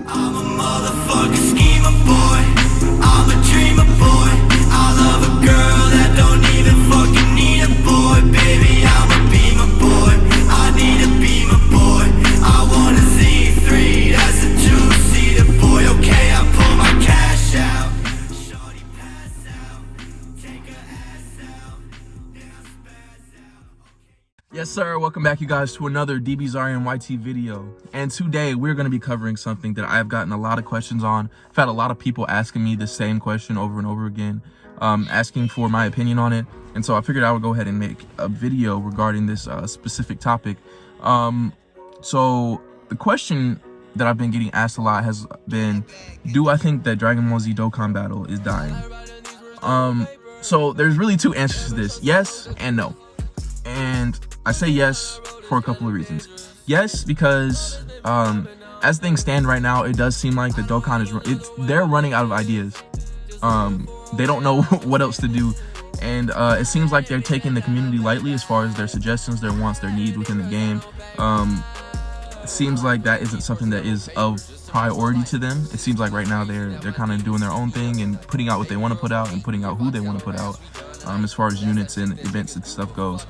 I'm a motherfucking schemer boy. I'm a dreamer boy. I love a girl that don't even fucking need a boy. Baby, I'm a beamer boy. I need a beamer boy. I want a Z3, that's a two-seater boy. Okay, I pull my cash out. Shorty pass out. Take her ass out. Then I spaz out. Yes sir, welcome back you guys to another DBZarian YT video. And today we're going to be covering something that I've gotten a lot of questions on. I've had a lot of people asking me the same question over and over again, asking for my opinion on it. And so I figured I would go ahead and make a video regarding this specific topic. So the question that I've been getting asked a lot has been, do I think that Dragon Ball Z Dokkan battle is dying? So there's really two answers to this, yes and no. And I say yes for a couple of reasons. Yes, because as things stand right now, it does seem like the Dokkan they're running out of ideas. They don't know what else to do, and it seems like they're taking the community lightly as far as their suggestions, their wants, their needs within the game. It seems like that isn't something that is of priority to them. It seems like right now they're kind of doing their own thing and putting out what they want to put out and putting out who they want to put out, as far as units and events and stuff goes.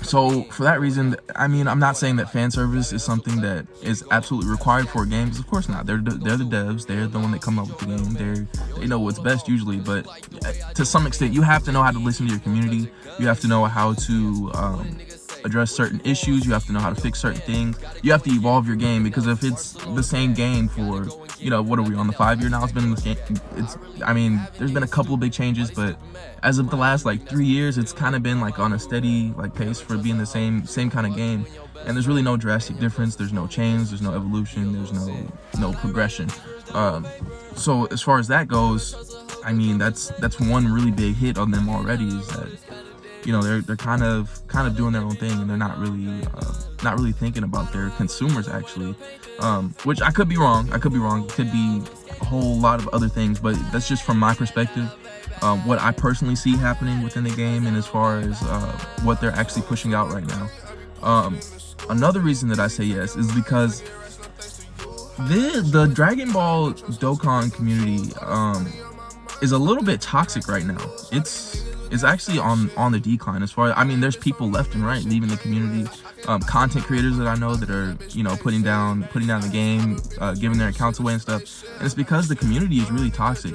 So for that reason, I mean, I'm not saying that fan service is something that is absolutely required for a game, because of course not. They're the devs, they're the one that come up with the game, they know what's best usually, but to some extent you have to know how to listen to your community, you have to know how to address certain issues, you have to know how to fix certain things, you have to evolve your game, because if it's the same game for, you know, what are we on the 5 year now? It's been in the game, I mean, there's been a couple of big changes, but as of the last like 3 years, it's kind of been like on a steady like pace for being the same kind of game, and there's really no drastic difference. There's no change, there's no evolution, there's no progression. So as far as that goes, I mean, that's one really big hit on them already, is that, you know, they're kind of doing their own thing, and they're not really thinking about their consumers actually, which I could be wrong. It could be a whole lot of other things, but that's just from my perspective, what I personally see happening within the game, and as far as what they're actually pushing out right now. Another reason that I say yes is because the Dragon Ball Dokkan community is a little bit toxic right now. It's actually on the decline, as far as, I mean, there's people left and right leaving the community, content creators that I know that are, you know, putting down the game, giving their accounts away and stuff, and it's because the community is really toxic.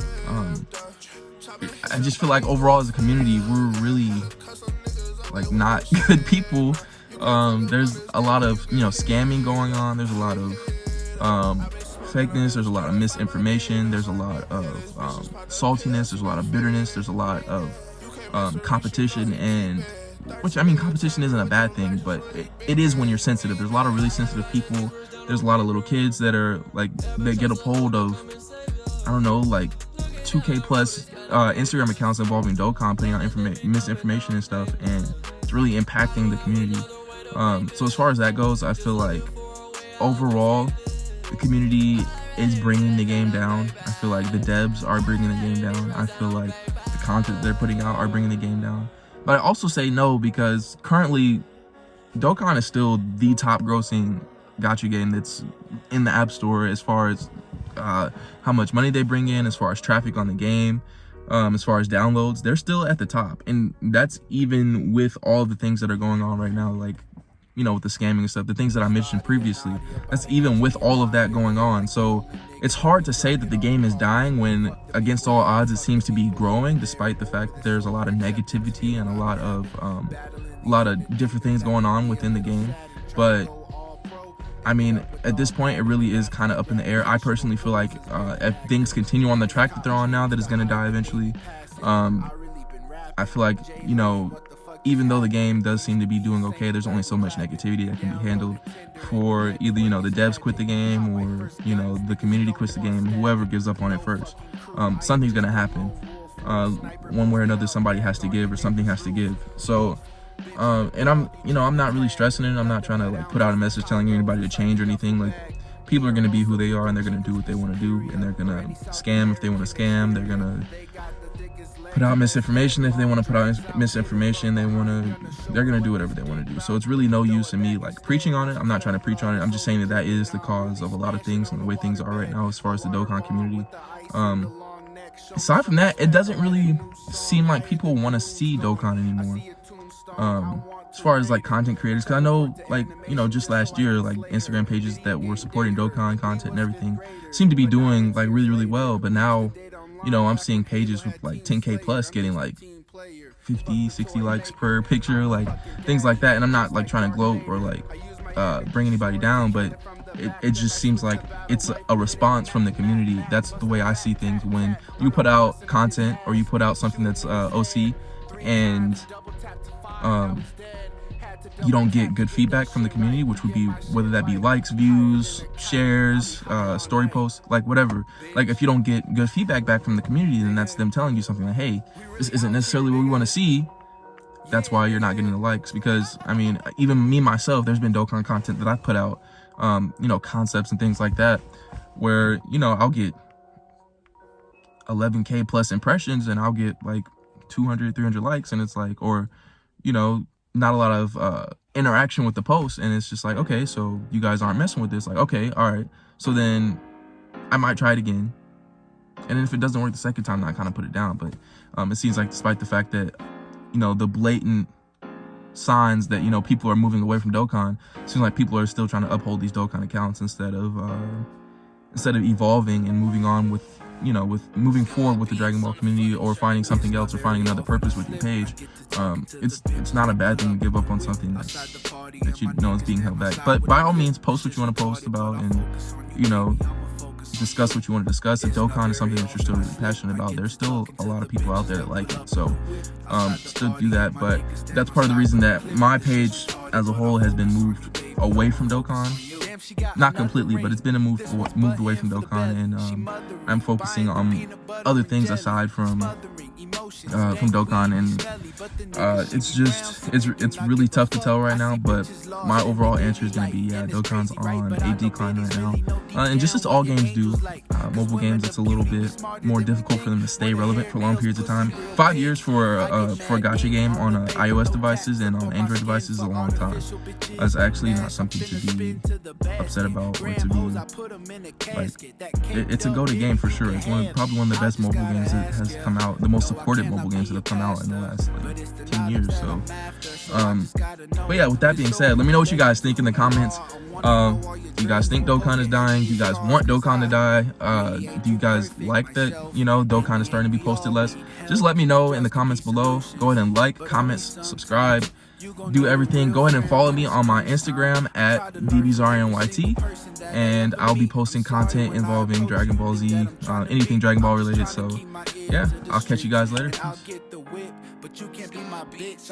I just feel like overall as a community, we're really like not good people. There's a lot of, you know, scamming going on, there's a lot of fakeness, there's a lot of misinformation, there's a lot of saltiness, there's a lot of bitterness, there's a lot of competition, and which, I mean, competition isn't a bad thing, but it is when you're sensitive. There's a lot of really sensitive people. There's a lot of little kids that are like, they get a hold of, I don't know, like 2K plus Instagram accounts involving Dokkan, putting out misinformation and stuff, and it's really impacting the community. So as far as that goes, I feel like overall the community is bringing the game down. I feel like the devs are bringing the game down. I feel like the content they're putting out are bringing the game down. But I also say no, because currently Dokkan is still the top grossing gacha game that's in the App Store, as far as how much money they bring in, as far as traffic on the game, as far as downloads. They're still at the top, and that's even with all the things that are going on right now, like, you know, with the scamming and stuff, the things that I mentioned previously. That's even with all of that going on. So it's hard to say that the game is dying when, against all odds, it seems to be growing, despite the fact that there's a lot of negativity and a lot of different things going on within the game. But I mean, at this point, it really is kind of up in the air. I personally feel like if things continue on the track that they're on now, that it's going to die eventually. I feel like, you know, even though the game does seem to be doing okay, there's only so much negativity that can be handled for either, you know, the devs quit the game, or, you know, the community quits the game, whoever gives up on it first. Something's going to happen. One way or another, somebody has to give, or something has to give. So, and I'm not really stressing it. I'm not trying to like put out a message telling anybody to change or anything. Like, people are going to be who they are, and they're going to do what they want to do, and they're going to scam if they want to scam. They're going to put out misinformation. If they want to put out misinformation, they're gonna do whatever they want to do. So it's really no use in me like preaching on it. I'm not trying to preach on it. I'm just saying that is the cause of a lot of things and the way things are right now as far as the Dokkan community. Aside from that, it doesn't really seem like people want to see Dokkan anymore. As far as like content creators, because I know, like, you know, just last year, like Instagram pages that were supporting Dokkan content and everything seem to be doing like really well. But now, you know, I'm seeing pages with like 10K plus getting like 50, 60 likes per picture, like things like that. And I'm not like trying to gloat or like bring anybody down, but it just seems like it's a response from the community. That's the way I see things. When you put out content or you put out something that's OC and you don't get good feedback from the community, which would be whether that be likes, views, shares, story posts, like whatever. Like if you don't get good feedback back from the community, then that's them telling you something like, hey, this isn't necessarily what we want to see. That's why you're not getting the likes. Because I mean, even me myself, there's been Dokkan content that I've put out, you know, concepts and things like that, where, you know, I'll get 11K plus impressions and I'll get like 200, 300 likes, and it's like, or, you know, not a lot of interaction with the post, and it's just like, okay, so you guys aren't messing with this. Like, okay, all right, so then I might try it again, and then if it doesn't work the second time, then I kind of put it down. But it seems like, despite the fact that, you know, the blatant signs that, you know, people are moving away from Dokkan, it seems like people are still trying to uphold these Dokkan accounts instead of evolving and moving on with, you know, with moving forward with the Dragon Ball community, or finding something else, or finding another purpose with your page. It's not a bad thing to give up on something that you know is being held back. But by all means, post what you want to post about, and, you know, discuss what you want to discuss. If Dokkan is something that you're still really passionate about, there's still a lot of people out there that like it. So still do that. But that's part of the reason that my page as a whole has been moved away from Dokkan. Not completely, but it's been moved away from Dokkan, and I'm focusing on other things aside from Dokkan, and it's really tough to tell right now. But my overall answer is gonna be, yeah, Dokkan's on a decline right now, and just as all games do, mobile games, it's a little bit more difficult for them to stay relevant for long periods of time. 5 years for a gacha game on iOS devices and on Android devices is a long time. That's actually not something to be upset about, or to be like, it's a go-to game for sure. It's probably one of the best mobile games that has come out, the most supported mobile games that have come out in the last like 10 years. So but yeah, with that being said, let me know what you guys think in the comments. Do you guys think Dokkan is dying? Do you guys want Dokkan to die? Do you guys like that, you know, Dokkan is starting to be posted less? Just let me know in the comments below. Go ahead and like, comment, subscribe, do everything. Go ahead and follow me on my Instagram at dbzarianyt, and I'll be posting content involving Dragon Ball Z, anything Dragon Ball related. So yeah, I'll catch you guys later. Peace.